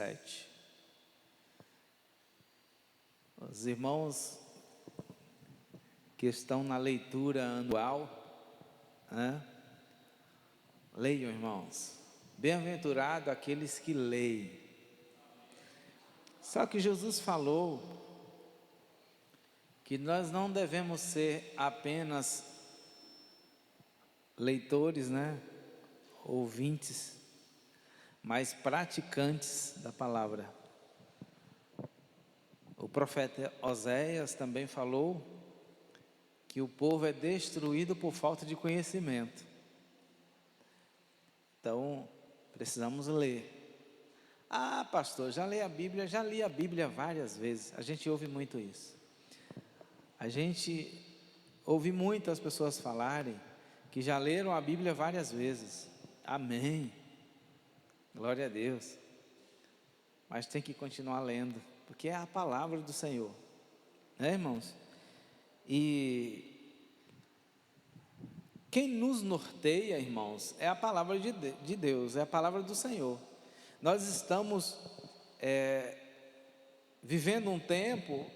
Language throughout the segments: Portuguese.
17. Os irmãos que estão na leitura anual, leiam, irmãos. Bem-aventurado aqueles que leem. Só que Jesus falou que nós não devemos ser apenas leitores, ouvintes, mas praticantes da palavra. O profeta Oséias também falou que o povo é destruído por falta de conhecimento. Então, precisamos ler. Ah, pastor, já li a Bíblia várias vezes. A gente ouve muito isso. A gente ouve muitas pessoas falarem que já leram a Bíblia várias vezes. Amém. Glória a Deus. Mas tem que continuar lendo, porque é a palavra do Senhor, irmãos? E quem nos norteia, irmãos, é a palavra de Deus, é a palavra do Senhor. Nós estamos vivendo um tempo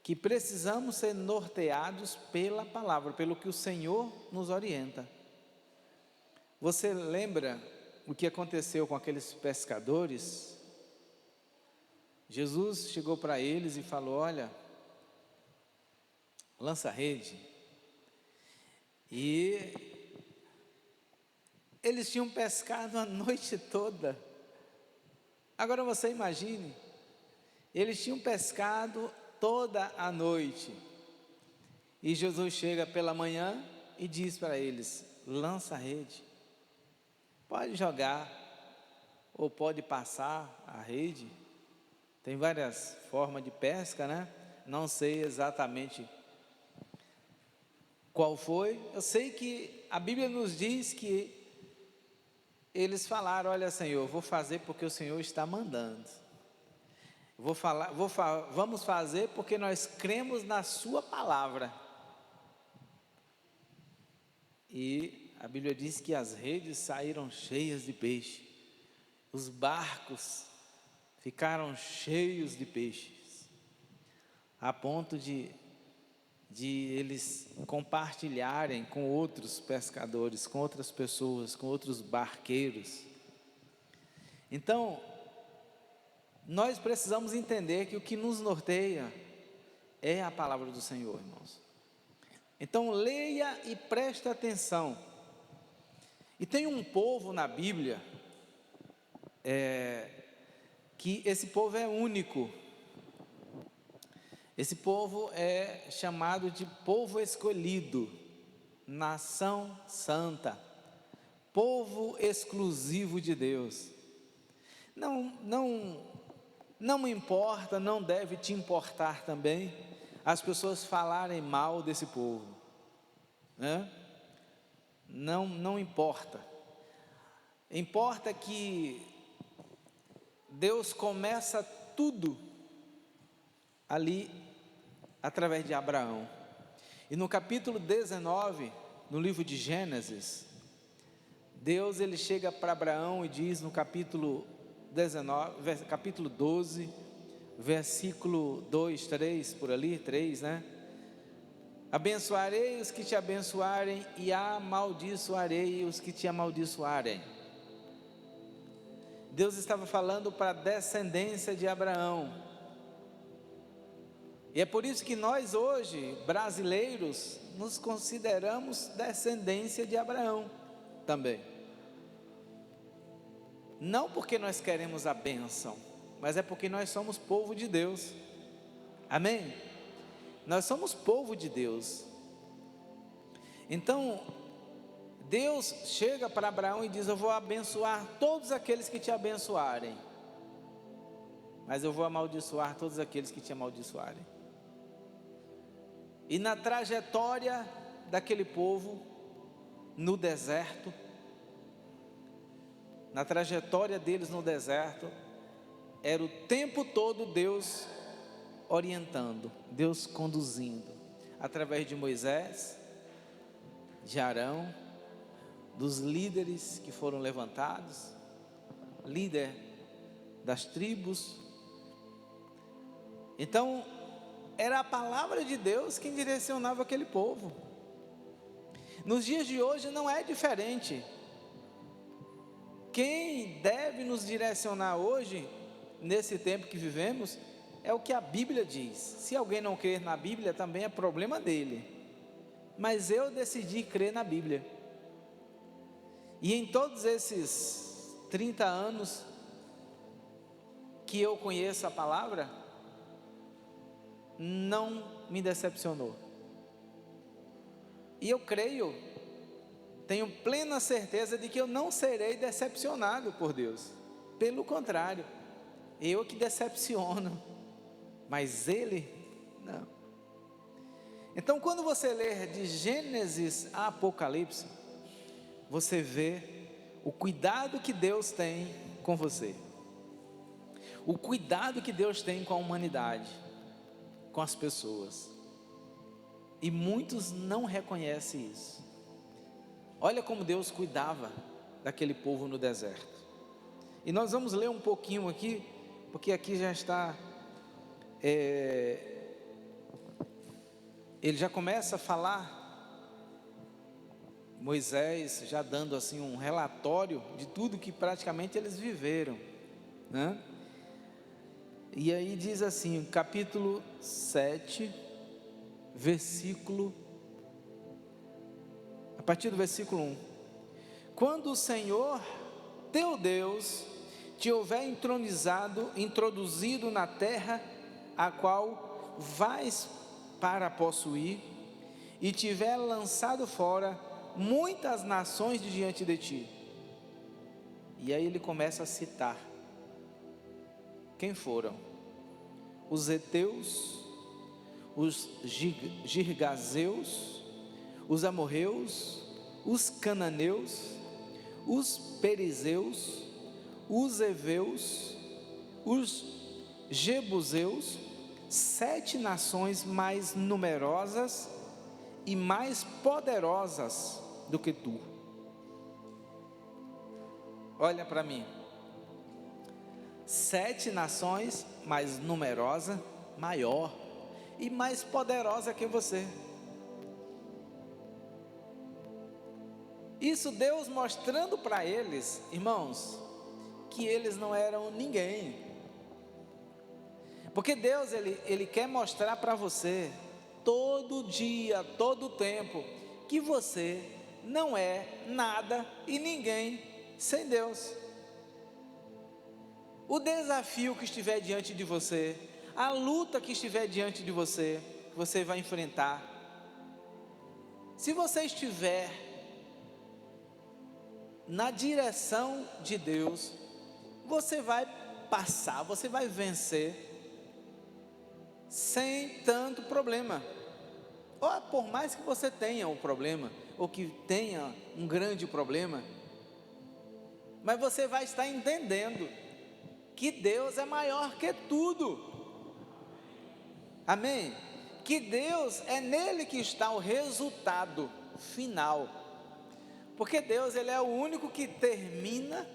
que precisamos ser norteados pela palavra, pelo que o Senhor nos orienta. Você lembra o que aconteceu com aqueles pescadores? Jesus chegou para eles e falou: olha, lança a rede. E eles tinham pescado a noite toda. Agora você imagine, eles tinham pescado toda a noite, e Jesus chega pela manhã e diz para eles: lança a rede, pode jogar, ou pode passar a rede. Tem várias formas de pesca, não sei exatamente qual foi. Eu sei que a Bíblia nos diz que eles falaram: olha, Senhor, vou fazer porque o Senhor está mandando. Vamos fazer porque nós cremos na sua palavra. E a Bíblia diz que as redes saíram cheias de peixe. Os barcos ficaram cheios de peixes, a ponto de eles compartilharem com outros pescadores, com outras pessoas, com outros barqueiros. Então, nós precisamos entender que o que nos norteia é a palavra do Senhor, irmãos. Então, leia e preste atenção. E tem um povo na Bíblia, que esse povo é único. Esse povo é chamado de povo escolhido, nação santa, povo exclusivo de Deus. Não importa, não deve te importar também as pessoas falarem mal desse povo, Não importa. Importa que Deus começa tudo ali através de Abraão. E no capítulo 19, no livro de Gênesis, Deus ele chega para Abraão e diz no capítulo 19, capítulo 12, versículo 2, 3, por ali, 3, abençoarei os que te abençoarem e amaldiçoarei os que te amaldiçoarem. Deus estava falando para a descendência de Abraão. E é por isso que nós hoje, brasileiros, nos consideramos descendência de Abraão também. Não porque nós queremos a bênção, mas é porque nós somos povo de Deus. Amém? Nós somos povo de Deus. Então, Deus chega para Abraão e diz: eu vou abençoar todos aqueles que te abençoarem, mas eu vou amaldiçoar todos aqueles que te amaldiçoarem. E na trajetória daquele povo, no deserto, na trajetória deles no deserto, era o tempo todo Deus orientando, Deus conduzindo, através de Moisés, de Arão, dos líderes que foram levantados. Líder das tribos. Então, era a palavra de Deus quem direcionava aquele povo. Nos dias de hoje não é diferente. Quem deve nos direcionar hoje, nesse tempo que vivemos, é o que a Bíblia diz. Se alguém não crer na Bíblia, também é problema dele. Mas eu decidi crer na Bíblia. E em todos esses 30 anos que eu conheço a palavra, não me decepcionou. E eu creio, tenho plena certeza de que eu não serei decepcionado por Deus. Pelo contrário, eu que decepciono, mas Ele não. Então, quando você ler de Gênesis a Apocalipse, você vê o cuidado que Deus tem com você, o cuidado que Deus tem com a humanidade, com as pessoas, e muitos não reconhecem isso. Olha como Deus cuidava daquele povo no deserto. E nós vamos ler um pouquinho aqui, porque aqui já está, ele já começa a falar, Moisés já dando assim um relatório de tudo que praticamente eles viveram, né? E aí diz assim, capítulo 7, a partir do versículo 1: quando o Senhor teu Deus te houver introduzido na terra a qual vais para possuir, e tiver lançado fora muitas nações de diante de ti. E aí ele começa a citar quem foram: os heteus, os girgazeus, os amorreus, os cananeus, os perizeus, os heveus, os jebuseus, 7 nações mais numerosas e mais poderosas do que tu. Olha para mim, 7 nações mais numerosa, maior e mais poderosa que você. Isso Deus mostrando para eles, irmãos, que eles não eram ninguém. Porque Deus, Ele quer mostrar para você, todo dia, todo tempo, que você não é nada e ninguém sem Deus. O desafio que estiver diante de você, a luta que estiver diante de você, você vai enfrentar. Se você estiver na direção de Deus, você vai passar, você vai vencer sem tanto problema. Ou por mais que você tenha um problema, ou que tenha um grande problema, mas você vai estar entendendo que Deus é maior que tudo. Amém? Que Deus, é nele que está o resultado final. Porque Deus, Ele é o único que termina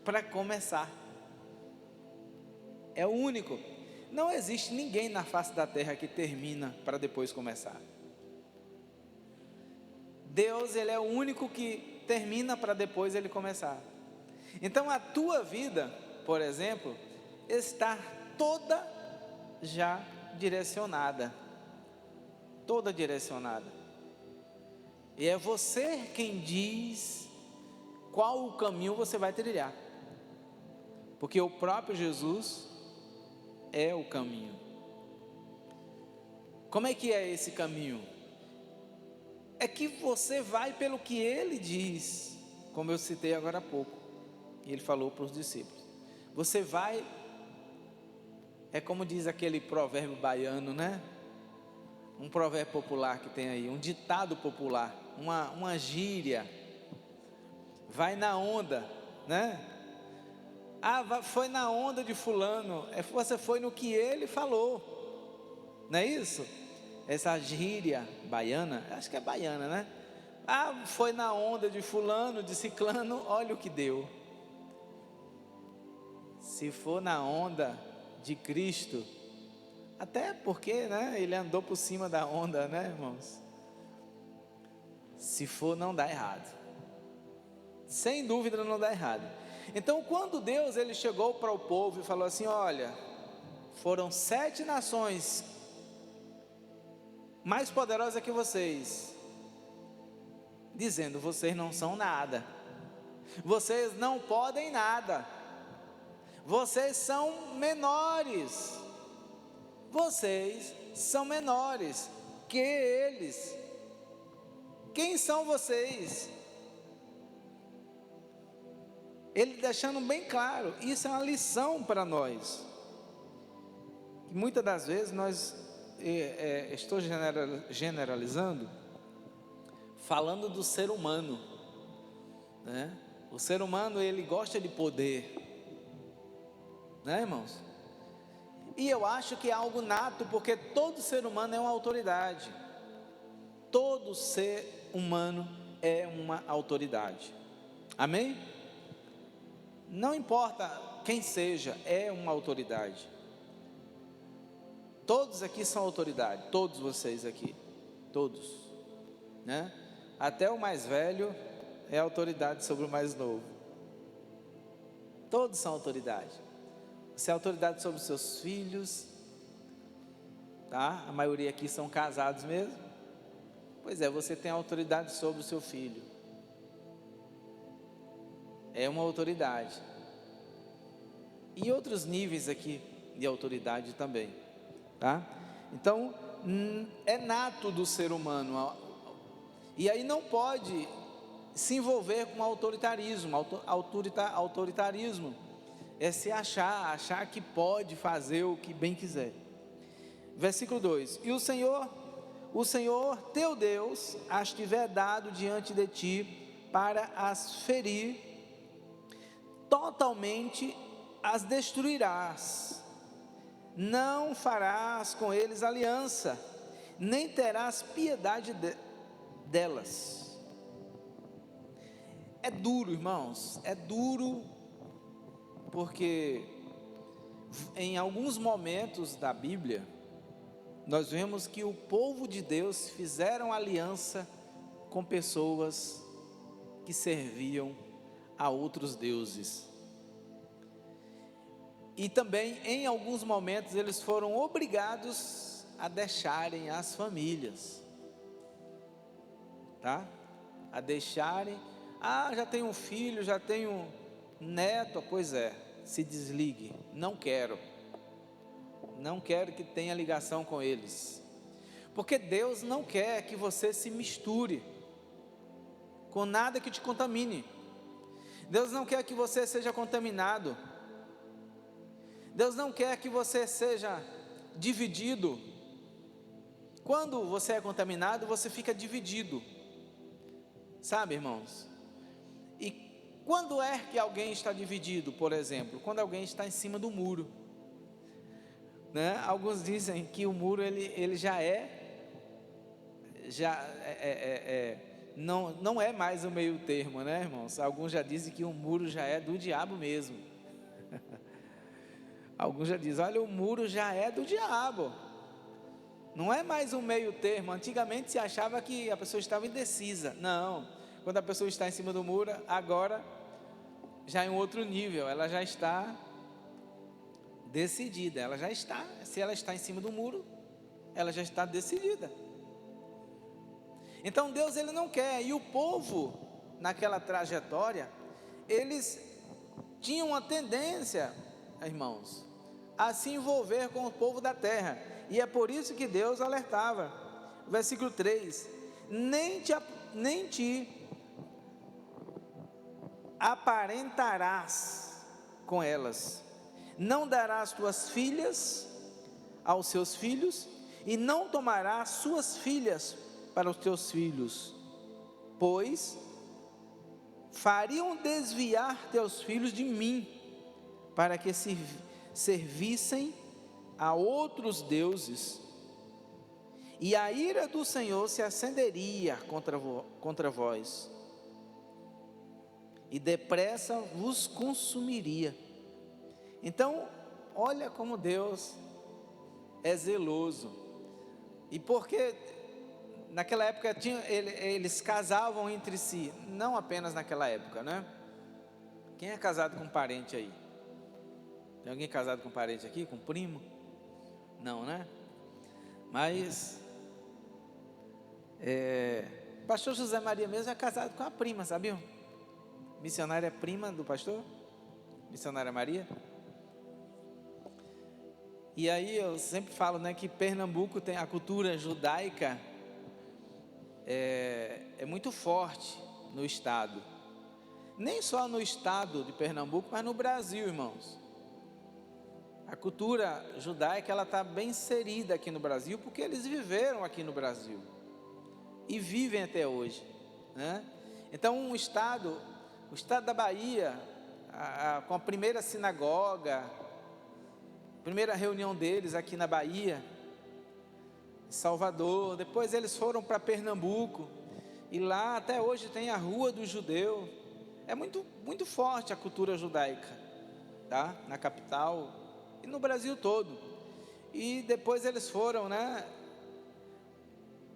para começar. É o único. Não existe ninguém na face da terra que termina para depois começar. Deus, Ele é o único que termina para depois Ele começar. Então a tua vida, por exemplo, está toda já direcionada. Toda direcionada. E é você quem diz qual o caminho você vai trilhar. Porque o próprio Jesus é o caminho. Como é que é esse caminho? É que você vai pelo que Ele diz, como eu citei agora há pouco. E Ele falou para os discípulos. Você vai, é como diz aquele provérbio baiano, né? Um provérbio popular que tem aí, um ditado popular, uma gíria. Vai na onda, né? Foi na onda de fulano. Você foi no que ele falou. Não é isso? Essa gíria baiana, acho que é baiana, né? Foi na onda de fulano, de ciclano, olha o que deu. se for na onda de Cristo, até porque, né, ele andou por cima da onda, né, irmãos? Se for, não dá errado. Sem dúvida não dá errado. Então, quando Deus ele chegou para o povo e falou assim: olha, foram 7 nações mais poderosas que vocês, dizendo: vocês não são nada, vocês não podem nada, vocês são menores, vocês são menores que eles. Quem são vocês? Ele deixando bem claro, isso é uma lição para nós. Que muitas das vezes nós, estou generalizando, falando do ser humano, né? O ser humano, ele gosta de poder, né, irmãos? E eu acho que é algo nato, porque todo ser humano é uma autoridade. Todo ser humano é uma autoridade. Amém? Não importa quem seja, é uma autoridade. Todos aqui são autoridade, todos vocês aqui, todos, né? Até o mais velho é autoridade sobre o mais novo. Todos são autoridade. Você é autoridade sobre os seus filhos, tá? A maioria aqui são casados mesmo. Pois é, você tem autoridade sobre o seu filho. É uma autoridade. E outros níveis aqui de autoridade também, tá? Então, é nato do ser humano. E aí não pode se envolver com autoritarismo. Autoritarismo é se achar que pode fazer o que bem quiser. Versículo 2: e o Senhor teu Deus as tiver dado diante de ti para as ferir, totalmente as destruirás, não farás com eles aliança, nem terás piedade delas. É duro, irmãos, é duro, porque em alguns momentos da Bíblia, nós vemos que o povo de Deus fizeram aliança com pessoas que serviam a outros deuses. E também em alguns momentos eles foram obrigados a deixarem as famílias, tá? A deixarem, já tenho um filho, já tenho um neto, pois é, se desligue, não quero que tenha ligação com eles, porque Deus não quer que você se misture com nada que te contamine. Deus não quer que você seja contaminado. Deus não quer que você seja dividido. Quando você é contaminado, você fica dividido, sabe, irmãos? E quando é que alguém está dividido? Por exemplo, quando alguém está em cima do muro, né? Alguns dizem que o muro ele não é mais o meio termo, né, irmãos? Alguns já dizem que o muro já é do diabo mesmo. Alguns já dizem: olha, o muro já é do diabo, não é mais um meio termo. Antigamente se achava que a pessoa estava indecisa. Não, quando a pessoa está em cima do muro, agora já em outro nível, ela já está decidida, se ela está em cima do muro, ela já está decidida. Então Deus ele não quer, e o povo naquela trajetória, eles tinham uma tendência, irmãos, a se envolver com o povo da terra, e é por isso que Deus alertava. Versículo 3: nem te aparentarás com elas, não darás tuas filhas aos seus filhos, e não tomarás suas filhas para os teus filhos, pois fariam desviar teus filhos de mim, para que servissem a outros deuses, e a ira do Senhor se acenderia contra vós, e depressa vos consumiria. Então, olha como Deus é zeloso. E porque naquela época eles casavam entre si, não apenas naquela época, né? Quem é casado com parente aí? Tem alguém casado com parente aqui, com primo? Não, né? Mas pastor José Maria mesmo é casado com a prima, sabiam? Missionária prima do pastor, missionária Maria. E aí eu sempre falo, né, que Pernambuco tem a cultura judaica é muito forte no estado. Nem só no estado de Pernambuco, mas no Brasil, irmãos. A cultura judaica, ela está bem inserida aqui no Brasil, porque eles viveram aqui no Brasil e vivem até hoje, né? Então o estado da Bahia, com a primeira sinagoga, primeira reunião deles aqui na Bahia, em Salvador, depois eles foram para Pernambuco, e lá até hoje tem a Rua do Judeu. É muito, muito forte a cultura judaica, tá? Na capital e no Brasil todo. E depois eles foram, né,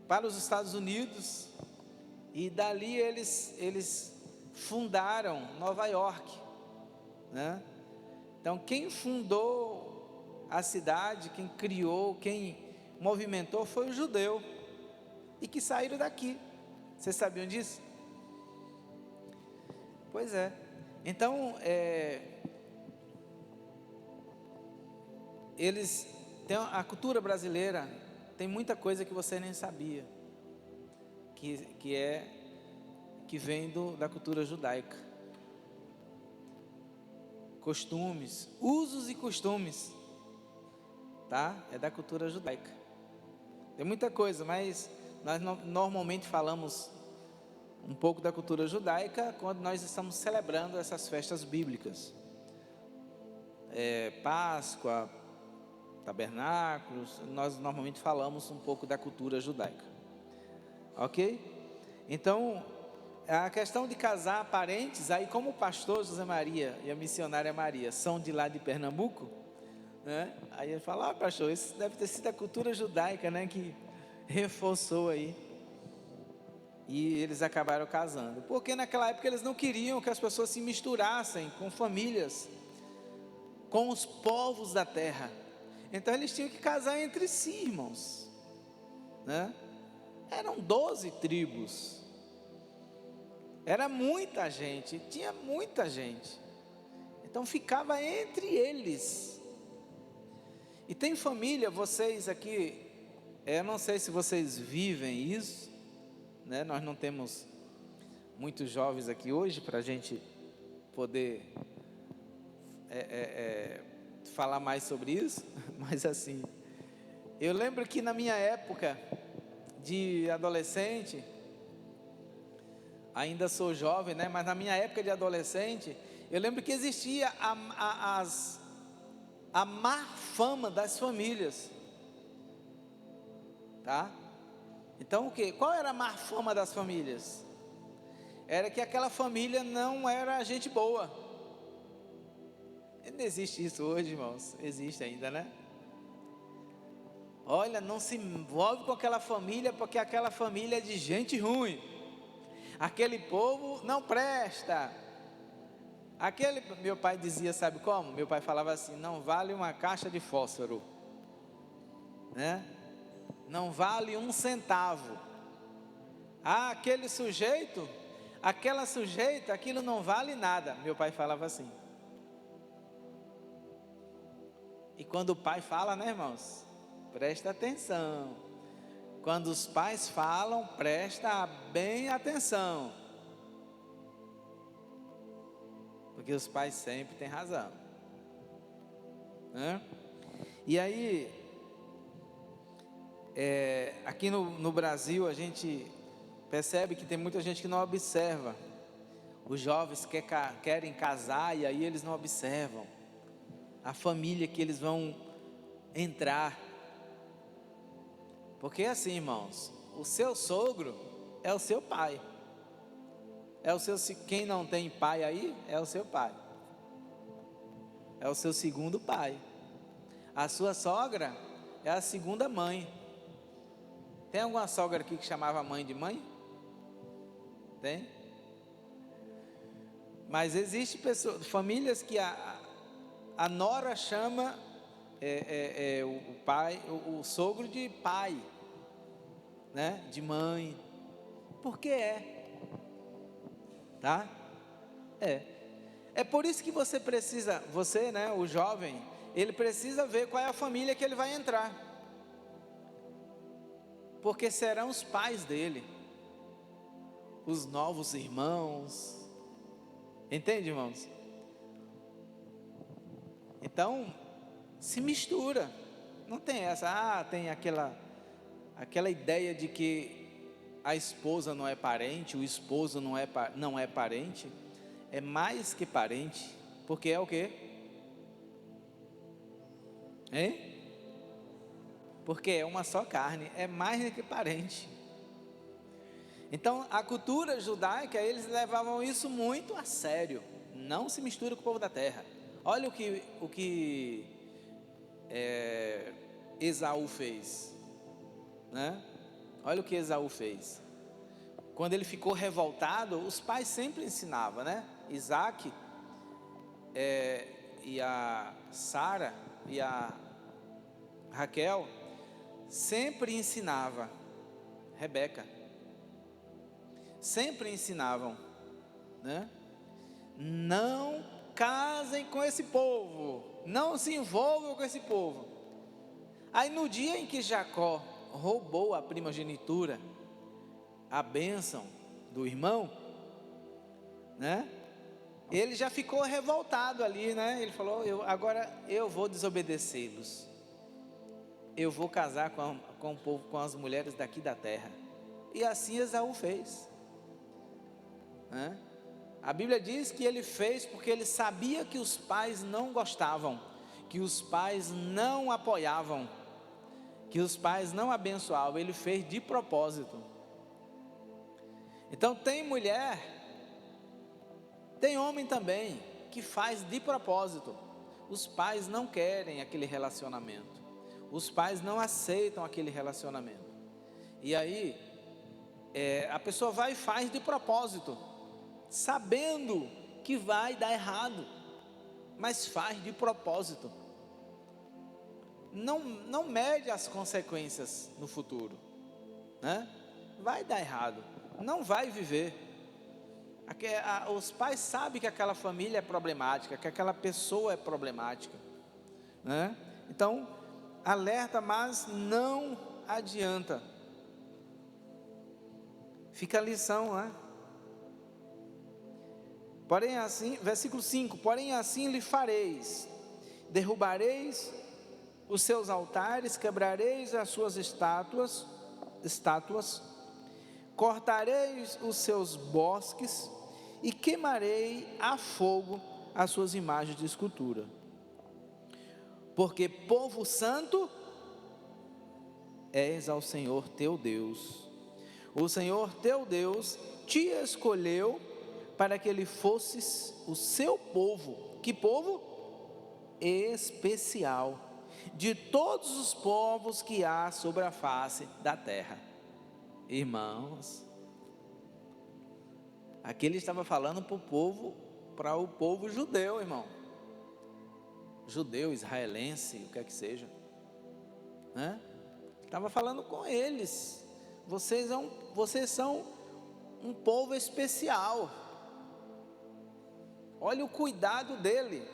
para os Estados Unidos, e dali eles fundaram Nova York, né? Então quem fundou a cidade, quem criou, quem movimentou foi o judeu, e que saíram daqui. Vocês sabiam disso? Pois é. Então eles têm a cultura brasileira, tem muita coisa que você nem sabia, que vem da cultura judaica. Costumes, usos e costumes, tá? É da cultura judaica. Tem muita coisa, mas nós normalmente falamos um pouco da cultura judaica quando nós estamos celebrando essas festas bíblicas. Páscoa, tabernáculos, nós normalmente falamos um pouco da cultura judaica. Ok? Então, a questão de casar parentes, aí como o pastor José Maria e a missionária Maria são de lá de Pernambuco, né? Aí ele fala, pastor, isso deve ter sido a cultura judaica, né, que reforçou aí. E eles acabaram casando, porque naquela época eles não queriam que as pessoas se misturassem com famílias, com os povos da terra. Então eles tinham que casar entre si, irmãos, né? Eram 12 tribos, era muita gente, tinha muita gente, então ficava entre eles. E tem família, vocês aqui, eu não sei se vocês vivem isso, né? Nós não temos muitos jovens aqui hoje para a gente poder falar mais sobre isso, mas assim, eu lembro que na minha época de adolescente, ainda sou jovem, né? Mas na minha época de adolescente, eu lembro que existia a má fama das famílias, tá? Então o que? Qual era a má fama das famílias? Era que aquela família não era gente boa. Não existe isso hoje, irmãos? Existe ainda, né? Olha, não se envolve com aquela família, porque aquela família é de gente ruim. Aquele povo não presta. Meu pai dizia, sabe como? Meu pai falava assim, não vale uma caixa de fósforo, né? Não vale 1 centavo. Aquele sujeito, aquela sujeita, aquilo não vale nada. Meu pai falava assim. E quando o pai fala, né, irmãos? Presta atenção. Quando os pais falam, presta bem atenção, porque os pais sempre têm razão, né? E aí, aqui no Brasil, a gente percebe que tem muita gente que não observa. Os jovens querem casar e aí eles não observam a família que eles vão entrar. Porque assim, irmãos, o seu sogro é o seu pai. Quem não tem pai aí, é o seu pai. é o seu segundo pai. A sua sogra é a segunda mãe. Tem alguma sogra aqui que chamava a mãe de mãe? Tem? Mas existe pessoas, famílias que a nora chama o pai, o sogro de pai, né? De mãe. Porque tá? É por isso que você precisa, você, né, o jovem, ele precisa ver qual é a família que ele vai entrar. Porque serão os pais dele, os novos irmãos. Entende, irmãos? Então, se mistura. Não tem essa, tem aquela ideia de que a esposa não é parente, o esposo não é parente. É mais que parente, porque é o quê? Hein? Porque é uma só carne, é mais do que parente. Então, a cultura judaica, eles levavam isso muito a sério. Não se mistura com o povo da terra. Olha o que Esaú fez, né? Olha o que Esaú fez. Quando ele ficou revoltado, os pais sempre ensinavam, né? Isaac e a Sara e a Raquel sempre ensinavam, Rebeca, sempre ensinavam, né? Não casem com esse povo, não se envolvam com esse povo. Aí no dia em que Jacó roubou a primogenitura, a bênção do irmão, né? Ele já ficou revoltado ali, né? Ele falou: agora eu vou desobedecê-los. Eu vou casar com o povo, com as mulheres daqui da terra. E assim Esaú fez, né? A Bíblia diz que ele fez porque ele sabia que os pais não gostavam, que os pais não apoiavam, que os pais não abençoavam. Ele fez de propósito. Então tem mulher, tem homem também, que faz de propósito. Os pais não querem aquele relacionamento, os pais não aceitam aquele relacionamento. E aí, a pessoa vai e faz de propósito, sabendo que vai dar errado, mas faz de propósito. Não mede as consequências no futuro, né? Vai dar errado, não vai viver. Os pais sabem que aquela família é problemática, que aquela pessoa é problemática, né? Então, alerta, mas não adianta. Fica a lição, né? Porém assim, versículo 5: porém assim lhe fareis, derrubareis os seus altares, quebrareis as suas estátuas, cortareis os seus bosques e queimarei a fogo as suas imagens de escultura. Porque povo santo és ao Senhor teu Deus. O Senhor teu Deus te escolheu para que ele fosses o seu povo. Que povo? Especial de todos os povos que há sobre a face da terra. Irmãos, aqui ele estava falando para o povo judeu, irmão. Judeu, israelense, o que é que seja, né? Estava falando com eles. Vocês são um povo especial. Olha o cuidado dele.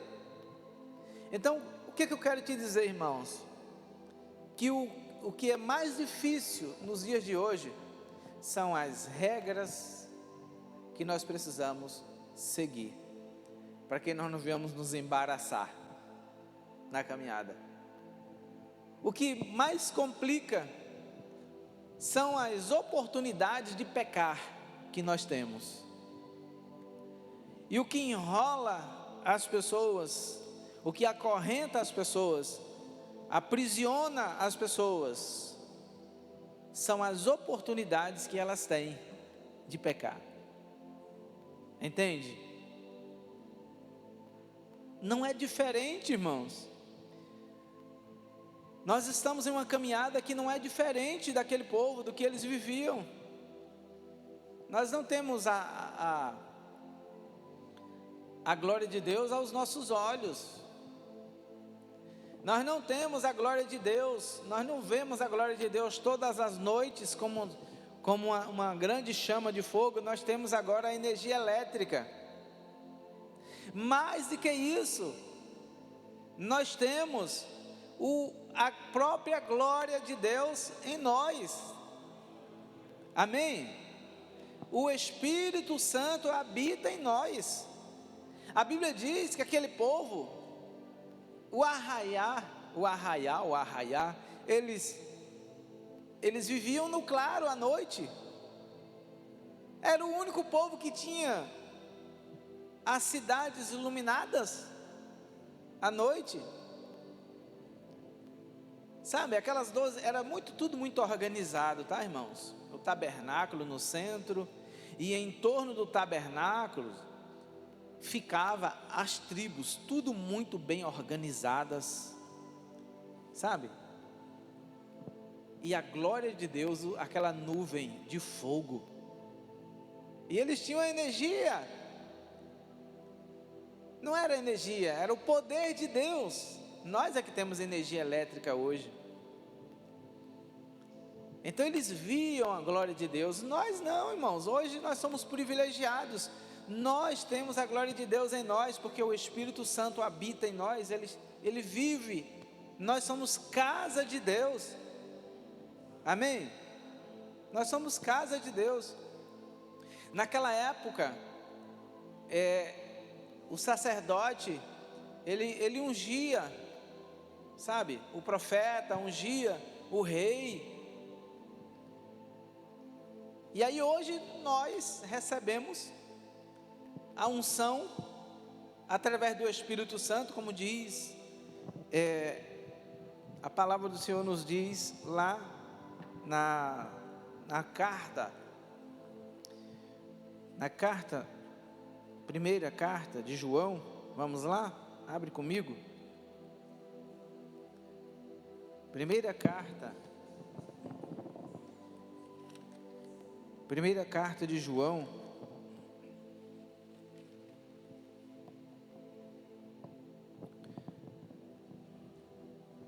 Então, o que eu quero te dizer, irmãos? Que o que é mais difícil nos dias de hoje são as regras que nós precisamos seguir, para que nós não venhamos nos embaraçar na caminhada. O que mais complica são as oportunidades de pecar que nós temos. E o que enrola as pessoas, o que acorrenta as pessoas, aprisiona as pessoas, são as oportunidades que elas têm de pecar. Entende? não é diferente, irmãos. Nós estamos em uma caminhada que não é diferente daquele povo, do que eles viviam. Nós não temos a glória de Deus aos nossos olhos. Nós não temos a glória de Deus, nós não vemos a glória de Deus todas as noites como uma grande chama de fogo. Nós temos agora a energia elétrica. Mais do que isso, nós temos a própria glória de Deus em nós. Amém? O Espírito Santo habita em nós. A Bíblia diz que aquele povo, o arraiá, eles viviam no claro à noite. Era o único povo que tinha as cidades iluminadas à noite. Sabe, aquelas 12, era tudo muito organizado, tá, irmãos? O tabernáculo no centro, e em torno do tabernáculo ficava as tribos, tudo muito bem organizadas, sabe? E a glória de Deus, aquela nuvem de fogo, e eles tinham a energia, não era energia, era o poder de Deus. Nós é que temos energia elétrica hoje. Então eles viam a glória de Deus. Nós não, irmãos. Hoje nós somos privilegiados. Nós temos a glória de Deus em nós, porque o Espírito Santo habita em nós. Ele vive. Nós somos casa de Deus. Amém? Nós somos casa de Deus. Naquela época, o sacerdote, ele ungia, sabe? O profeta ungia o rei. E aí hoje nós recebemos a unção através do Espírito Santo, como diz a palavra do Senhor, nos diz lá na primeira carta de João. Vamos lá? Abre comigo. Primeira carta de João.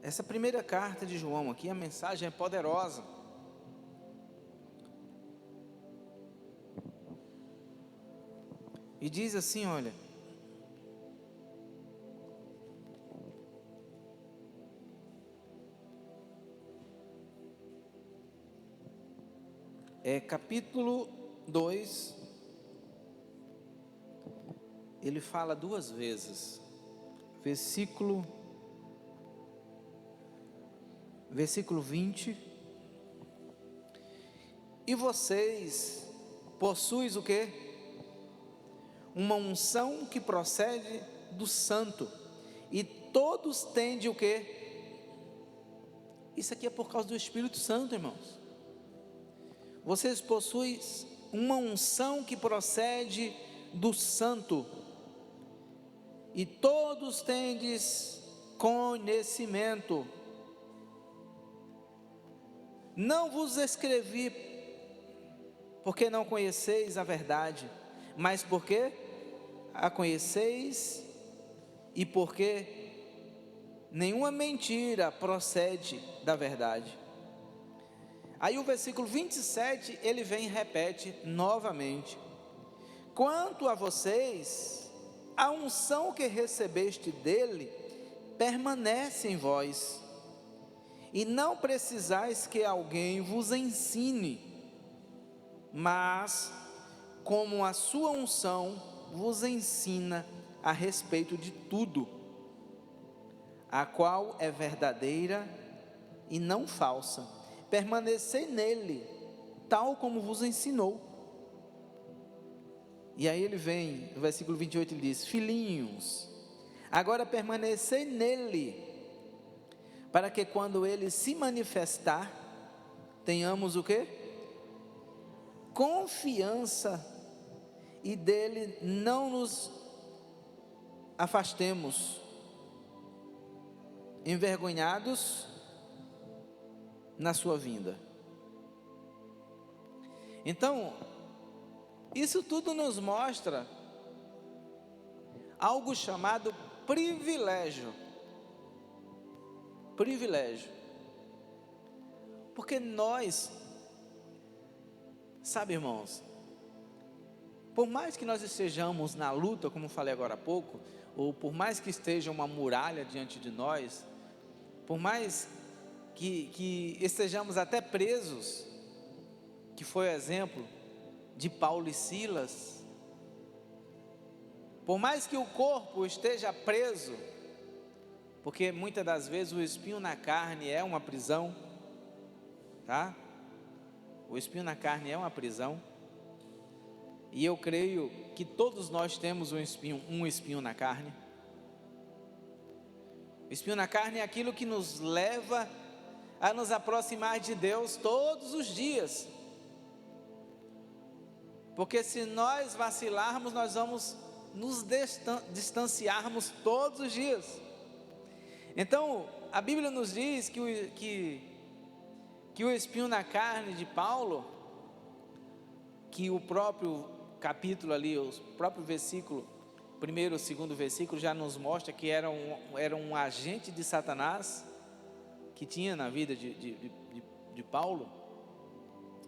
Essa primeira carta de João aqui, a mensagem é poderosa. E diz assim, olha: capítulo 2, ele fala duas vezes, versículo 20, e vocês possuem o quê? Uma unção que procede do Santo, e todos tendem o quê? Isso aqui é por causa do Espírito Santo, irmãos. Vocês possuem uma unção que procede do Santo, e todos tendes conhecimento. Não vos escrevi porque não conheceis a verdade, mas porque a conheceis, e porque nenhuma mentira procede da verdade. Aí o versículo 27, ele vem e repete novamente: quanto a vocês, a unção que recebeste dele permanece em vós, e não precisais que alguém vos ensine, mas como a sua unção vos ensina a respeito de tudo, a qual é verdadeira e não falsa. Permanecei nele, tal como vos ensinou. E aí ele vem, no versículo 28, ele diz: filhinhos, agora permanecei nele, para que quando ele se manifestar, tenhamos o quê? Confiança, e dele não nos afastemos, envergonhados na sua vinda. Então, isso tudo nos mostra algo chamado privilégio. Privilégio. Porque nós, sabe, irmãos, por mais que nós estejamos na luta, como falei agora há pouco, ou por mais que esteja uma muralha diante de nós, por mais que estejamos até presos, que foi o exemplo de Paulo e Silas, por mais que o corpo esteja preso, porque muitas das vezes o espinho na carne é uma prisão, tá? O espinho na carne é uma prisão, e eu creio que todos nós temos um espinho na carne. O espinho na carne é aquilo que nos leva a nos aproximar de Deus todos os dias, porque se nós vacilarmos, nós vamos nos distanciarmos todos os dias. Então, a Bíblia nos diz que o espinho na carne de Paulo, que o próprio capítulo ali, o próprio versículo, primeiro ou segundo versículo, já nos mostra que era um agente de Satanás, que tinha na vida de Paulo,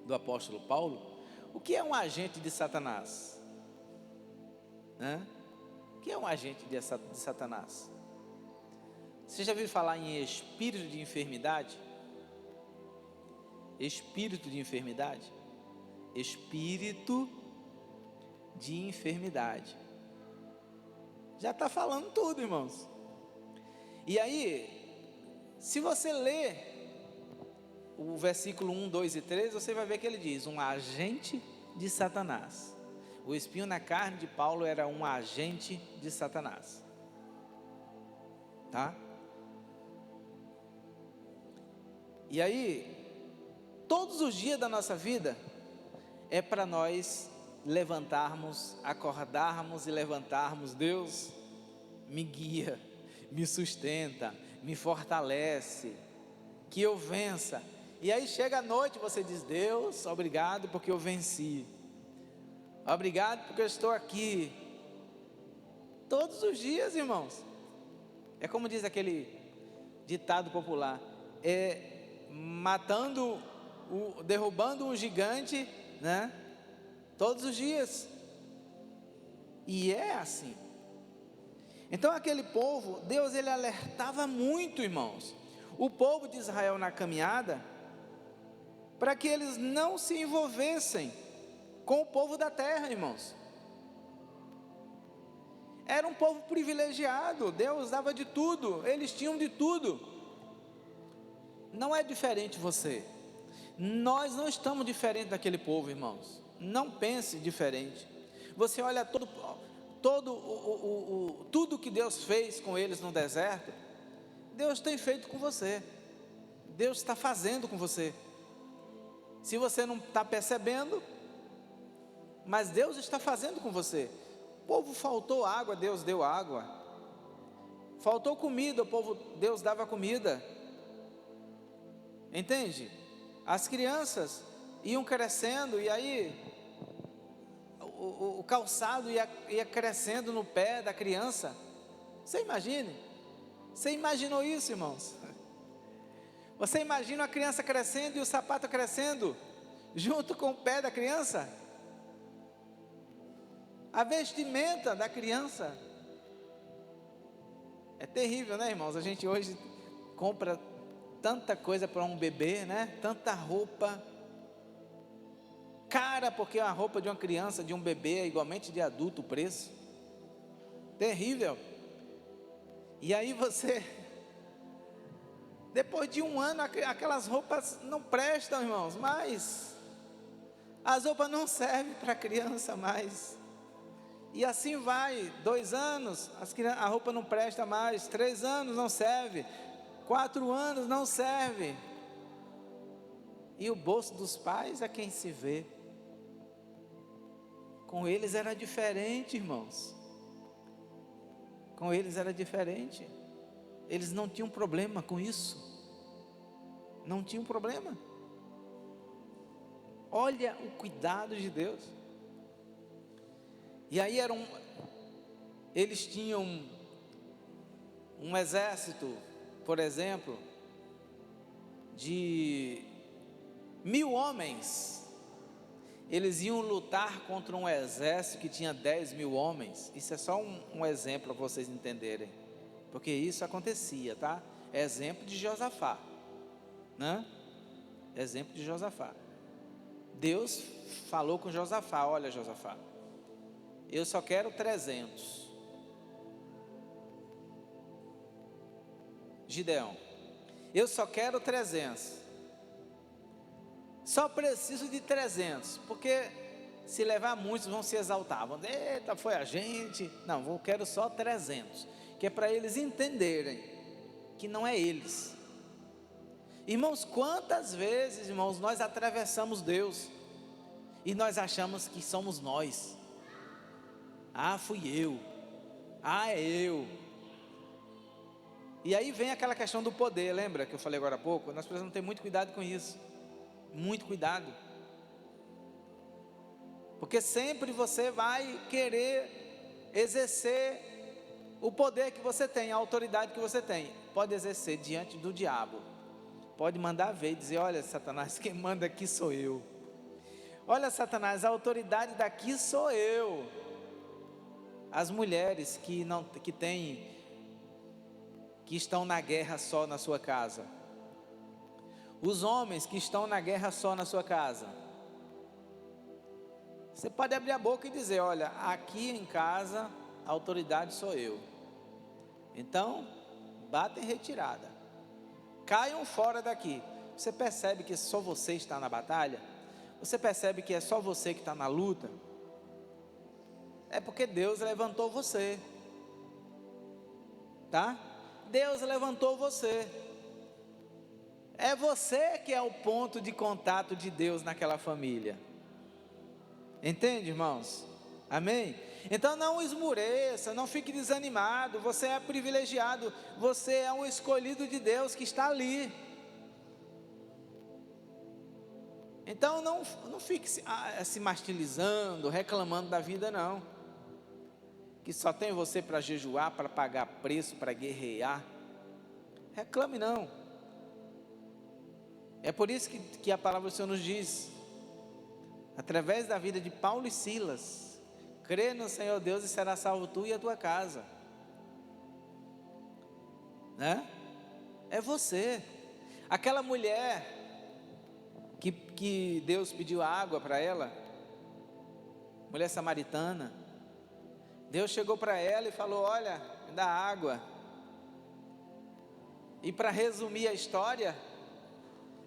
do apóstolo Paulo. O que é um agente de Satanás? O que é um agente de Satanás? Você já ouviu falar em espírito de enfermidade? Espírito de enfermidade? Espírito de enfermidade. Já está falando tudo, irmãos. E aí, se você ler o versículo 1, 2 e 3, você vai ver que ele diz: um agente de Satanás. O espinho na carne de Paulo era um agente de Satanás, tá? E aí, todos os dias da nossa vida é para nós levantarmos, acordarmos e levantarmos. Deus me guia, me sustenta, me fortalece, que eu vença. E aí chega a noite, você diz: Deus, obrigado porque eu venci, obrigado porque eu estou aqui. Todos os dias, irmãos. É como diz aquele ditado popular: derrubando um gigante, né? Todos os dias. E é assim. Então aquele povo, Deus ele alertava muito, irmãos, o povo de Israel na caminhada, para que eles não se envolvessem com o povo da terra, irmãos. Era um povo privilegiado, Deus dava de tudo, eles tinham de tudo. Não é diferente você. Nós não estamos diferentes daquele povo, irmãos. Não pense diferente. Você olha tudo que Deus fez com eles no deserto, Deus tem feito com você. Deus está fazendo com você. Se você não está percebendo, mas Deus está fazendo com você. O povo faltou água, Deus deu água. Faltou comida, Deus dava comida. Entende? As crianças iam crescendo, e aí o calçado ia crescendo no pé da criança. Você imagine? Você imaginou isso, irmãos? Você imagina a criança crescendo e o sapato crescendo junto com o pé da criança? A vestimenta da criança é terrível, né, irmãos? A gente hoje compra tanta coisa para um bebê, né? Tanta roupa cara, porque a roupa de uma criança, de um bebê, é igualmente de adulto o preço. Terrível. E aí você, depois de um ano, aquelas roupas não prestam, irmãos, mais. As roupas não servem para a criança mais. E assim vai, 2 anos, a roupa não presta mais, 3 anos não serve, 4 anos não serve. E o bolso dos pais é quem se vê. Com eles era diferente, irmãos. Com eles era diferente. Eles não tinham problema com isso. Não tinham problema. Olha o cuidado de Deus. E aí eles tinham um exército, por exemplo, de 1000 homens. Eles iam lutar contra um exército que tinha 10.000 homens. Isso é só um exemplo para vocês entenderem, porque isso acontecia, tá? Exemplo de Josafá, né? Exemplo de Josafá. Deus falou com Josafá: olha, Josafá, eu só quero 300. Gideão: eu só quero 300. Só preciso de 300, porque se levar muitos vão se exaltar, vão dizer: eita, foi a gente. Não, eu quero só 300, que é para eles entenderem que não é eles. Irmãos, quantas vezes, irmãos, nós atravessamos Deus e nós achamos que somos nós. Ah, fui eu. Ah, é eu. E aí vem aquela questão do poder, lembra que eu falei agora há pouco? Nós precisamos ter muito cuidado com isso. Muito cuidado, porque sempre você vai querer exercer o poder que você tem, a autoridade que você tem. Pode exercer diante do diabo, pode mandar ver e dizer: olha, Satanás, quem manda aqui sou eu. Olha, Satanás, a autoridade daqui sou eu. As mulheres que estão na guerra só na sua casa, os homens que estão na guerra só na sua casa. Você pode abrir a boca e dizer: olha, aqui em casa a autoridade sou eu. Então, bata em retirada, caiam fora daqui. Você percebe que só você está na batalha? Você percebe que é só você que está na luta? É porque Deus levantou você, tá? Deus levantou você. É você que é o ponto de contato de Deus naquela família. Entende, irmãos? Amém? Então não esmoreça, não fique desanimado. Você é privilegiado, você é um escolhido de Deus que está ali. Então não fique se martirizando, reclamando da vida, não. Que só tem você para jejuar, para pagar preço, para guerrear. Reclame não. É por isso que a palavra do Senhor nos diz, através da vida de Paulo e Silas: crê no Senhor Deus e será salvo tu e a tua casa, né? É você. Aquela mulher que Deus pediu água para ela, mulher samaritana, Deus chegou para ela e falou: olha, me dá água. E para resumir a história,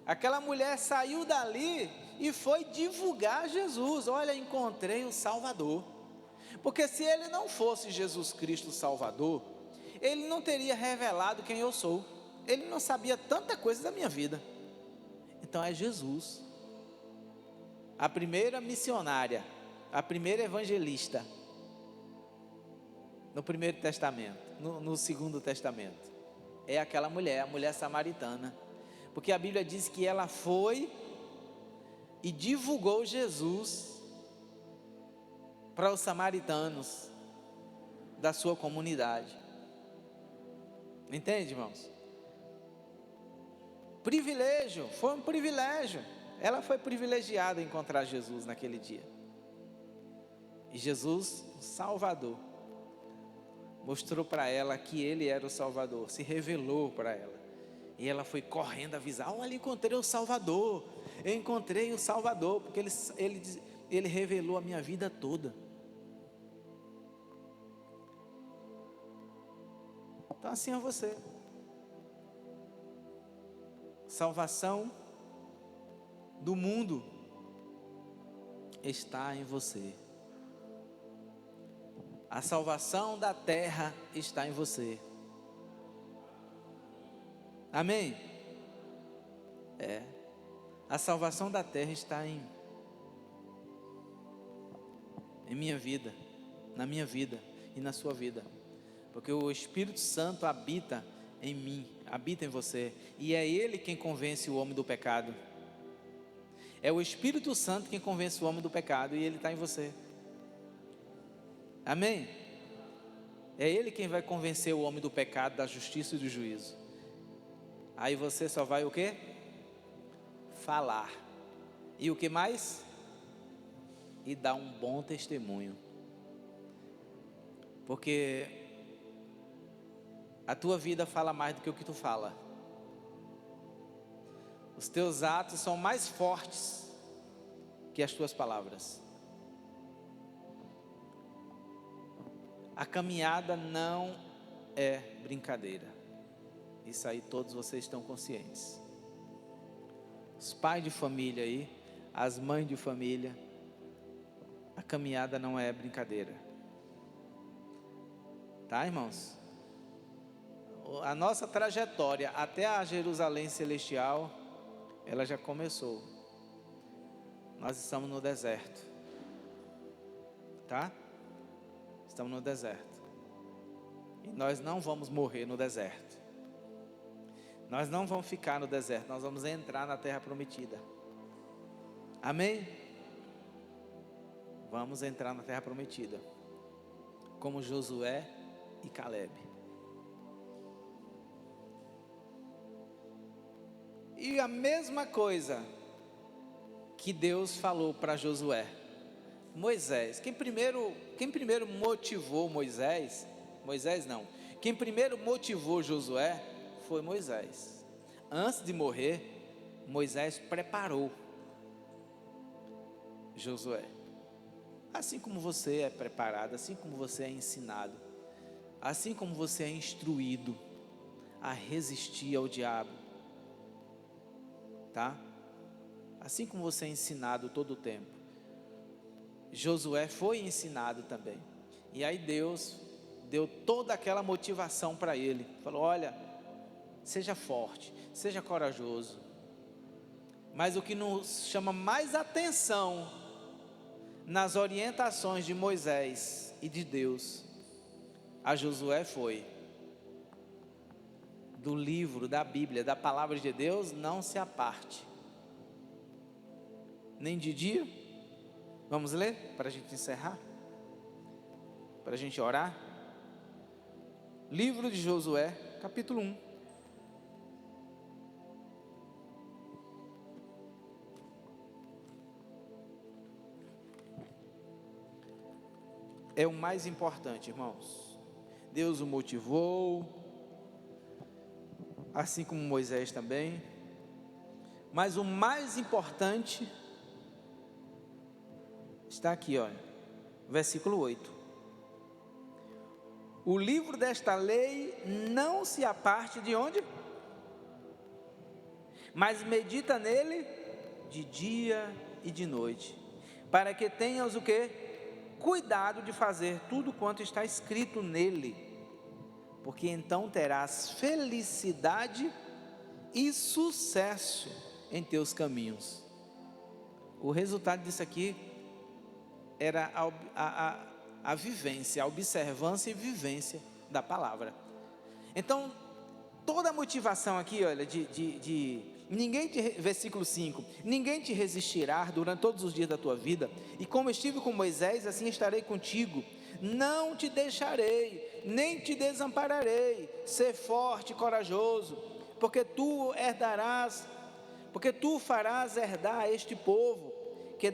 aquela mulher saiu dali e foi divulgar Jesus: olha, encontrei o Salvador. Porque se ele não fosse Jesus Cristo o Salvador, ele não teria revelado quem eu sou. Ele não sabia tanta coisa da minha vida. Então é Jesus, a primeira missionária, a primeira evangelista no Primeiro Testamento, no Segundo Testamento. É aquela mulher, a mulher samaritana. Porque a Bíblia diz que ela foi e divulgou Jesus para os samaritanos da sua comunidade. Entende, irmãos? Privilégio, foi um privilégio. Ela foi privilegiada em encontrar Jesus naquele dia. E Jesus, o Salvador, mostrou para ela que Ele era o Salvador, se revelou para ela. E ela foi correndo avisar: olha, encontrei o Salvador, eu encontrei o Salvador, porque ele revelou a minha vida toda. Então assim é você. Salvação do mundo está em você. A salvação da terra está em você. Amém? A salvação da terra está em minha vida, na minha vida e na sua vida. porque o Espírito Santo habita em mim, habita em você, e é Ele quem convence o homem do pecado. É o Espírito Santo quem convence o homem do pecado, e Ele está em você. Amém? É Ele quem vai convencer o homem do pecado, da justiça e do juízo. Aí você só vai o quê? Falar. E o que mais? E dar um bom testemunho. Porque a tua vida fala mais do que o que tu fala. Os teus atos são mais fortes que as tuas palavras. A caminhada não é brincadeira. Isso aí todos vocês estão conscientes. Os pais de família aí, as mães de família, a caminhada não é brincadeira. Tá, irmãos? A nossa trajetória até a Jerusalém Celestial, ela já começou. Nós estamos no deserto. Tá? Estamos no deserto. E nós não vamos morrer no deserto. Nós não vamos ficar no deserto. Nós vamos entrar na terra prometida. Amém? Vamos entrar na terra prometida. Como Josué e Caleb. E a mesma coisa que Deus falou para Josué. Moisés, quem primeiro motivou Moisés não, quem primeiro motivou Josué foi Moisés. Antes de morrer, Moisés preparou Josué. Assim como você é preparado, assim como você é ensinado, assim como você é instruído a resistir ao diabo, tá? Assim como você é ensinado todo o tempo, Josué foi ensinado também. E aí Deus deu toda aquela motivação para ele. Falou: olha, seja forte, seja corajoso. Mas o que nos chama mais atenção nas orientações de Moisés e de Deus a Josué foi: do livro, da Bíblia, da palavra de Deus, não se aparte, nem de dia. Vamos ler para a gente encerrar? Para a gente orar? Livro de Josué, capítulo 1. É o mais importante, irmãos. Deus o motivou, assim como Moisés também. Mas o mais importante está aqui, olha, versículo 8. O livro desta lei não se aparte de onde? Mas medita nele de dia e de noite, para que tenhas o quê? Cuidado de fazer tudo quanto está escrito nele, porque então terás felicidade e sucesso em teus caminhos. O resultado disso aqui era a vivência, a observância e vivência da palavra. Então, toda a motivação aqui, olha, versículo 5, ninguém te resistirá durante todos os dias da tua vida, e como estive com Moisés, assim estarei contigo, não te deixarei, nem te desampararei, ser forte e corajoso, porque tu farás herdar a este povo, que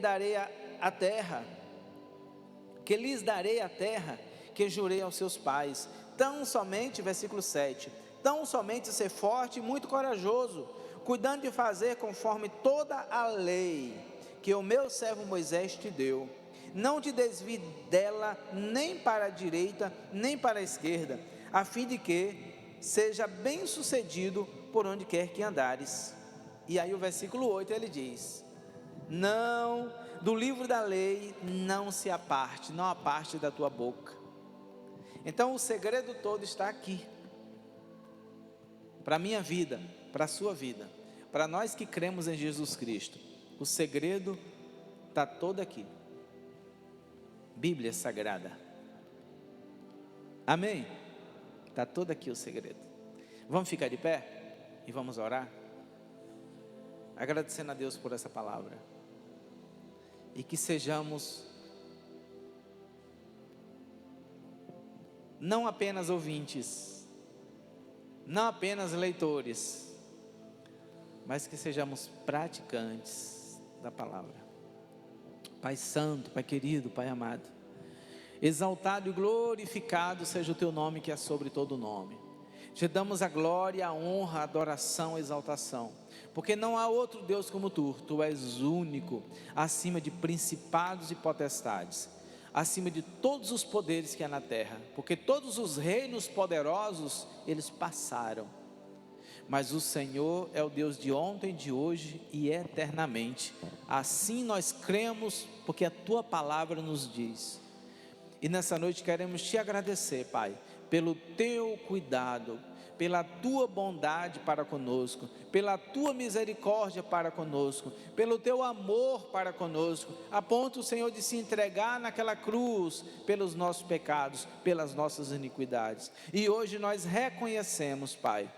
lhes darei a terra, que jurei aos seus pais. Tão somente, versículo 7, tão somente ser forte e muito corajoso, cuidando de fazer conforme toda a lei que o meu servo Moisés te deu. Não te desvie dela nem para a direita, nem para a esquerda, a fim de que seja bem sucedido por onde quer que andares. E aí o versículo 8 ele diz: não, do livro da lei não se aparte, não aparte da tua boca. Então o segredo todo está aqui, para a minha vida, para a sua vida, para nós que cremos em Jesus Cristo. O segredo está todo aqui, Bíblia Sagrada. Amém? Está todo aqui o segredo. Vamos ficar de pé e vamos orar? Agradecendo a Deus por essa palavra. E que sejamos não apenas ouvintes, não apenas leitores, mas que sejamos praticantes da palavra. Pai santo, Pai querido, Pai amado, exaltado e glorificado seja o teu nome, que é sobre todo nome. Te damos a glória, a honra, a adoração, a exaltação, porque não há outro Deus como tu. Tu és único, acima de principados e potestades, acima de todos os poderes que há na terra, porque todos os reinos poderosos, eles passaram, mas o Senhor é o Deus de ontem, de hoje e eternamente. Assim nós cremos, porque a tua palavra nos diz. E nessa noite queremos te agradecer, Pai, pelo teu cuidado, pela tua bondade para conosco, pela tua misericórdia para conosco, pelo teu amor para conosco, a ponto, Senhor, de se entregar naquela cruz pelos nossos pecados, pelas nossas iniquidades. E hoje nós reconhecemos, Pai,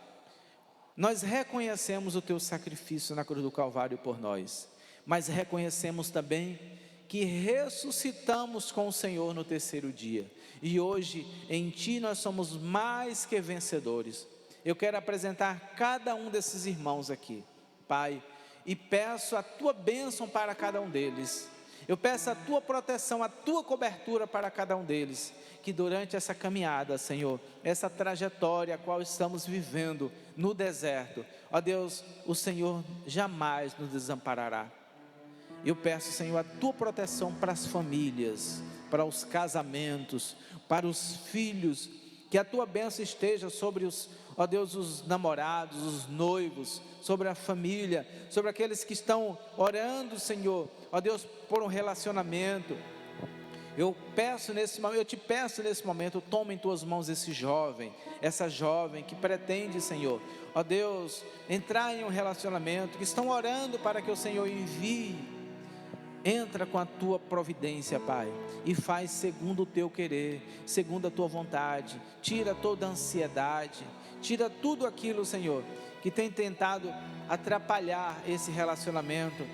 nós reconhecemos o teu sacrifício na cruz do Calvário por nós, mas reconhecemos também que ressuscitamos com o Senhor no terceiro dia, e hoje em Ti nós somos mais que vencedores. Eu quero apresentar cada um desses irmãos aqui, Pai, e peço a Tua bênção para cada um deles. Eu peço a Tua proteção, a Tua cobertura para cada um deles, que durante essa caminhada, Senhor, essa trajetória a qual estamos vivendo no deserto, ó Deus, o Senhor jamais nos desamparará. Eu peço, Senhor, a tua proteção para as famílias, para os casamentos, para os filhos, que a tua bênção esteja sobre os, ó Deus, os namorados, os noivos, sobre a família, sobre aqueles que estão orando, Senhor, ó Deus, por um relacionamento. Eu te peço nesse momento, toma em tuas mãos esse jovem, essa jovem que pretende, Senhor, ó Deus, entrar em um relacionamento, que estão orando para que o Senhor envie. Entra com a tua providência, Pai, e faz segundo o teu querer, segundo a tua vontade. Tira toda a ansiedade, tira tudo aquilo, Senhor, que tem tentado atrapalhar esse relacionamento,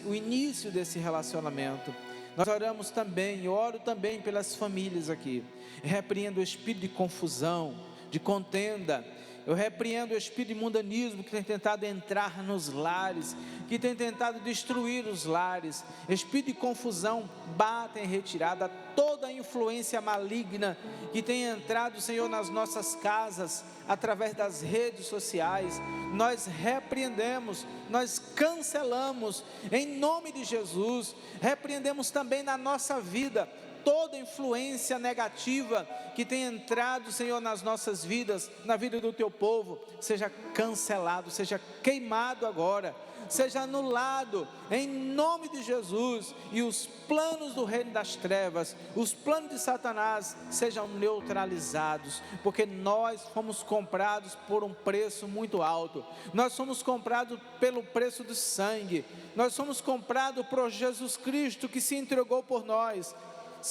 o início desse relacionamento. Nós oramos também, eu oro também pelas famílias aqui. Repreendo o espírito de confusão, de contenda. Eu repreendo o espírito de mundanismo que tem tentado entrar nos lares, que tem tentado destruir os lares. Espírito de confusão, bata em retirada toda a influência maligna que tem entrado, Senhor, nas nossas casas, através das redes sociais. Nós repreendemos, nós cancelamos, em nome de Jesus. Repreendemos também na nossa vida toda influência negativa que tem entrado, Senhor, nas nossas vidas, na vida do teu povo, seja cancelado, seja queimado agora, seja anulado, em nome de Jesus, e os planos do reino das trevas, os planos de Satanás, sejam neutralizados, porque nós fomos comprados por um preço muito alto, nós fomos comprados pelo preço do sangue, nós fomos comprados por Jesus Cristo, que se entregou por nós,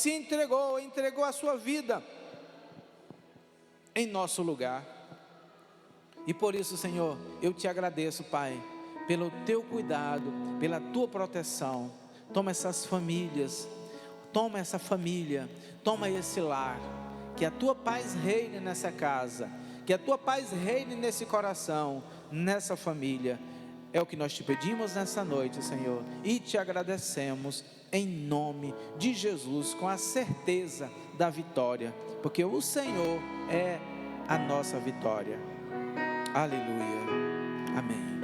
entregou a sua vida em nosso lugar. E por isso, Senhor, eu te agradeço, Pai, pelo teu cuidado, pela tua proteção. Toma essas famílias, toma essa família, toma esse lar, que a tua paz reine nessa casa, que a tua paz reine nesse coração, nessa família. É o que nós te pedimos nessa noite, Senhor, e te agradecemos em nome de Jesus, com a certeza da vitória, porque o Senhor é a nossa vitória. Aleluia, amém.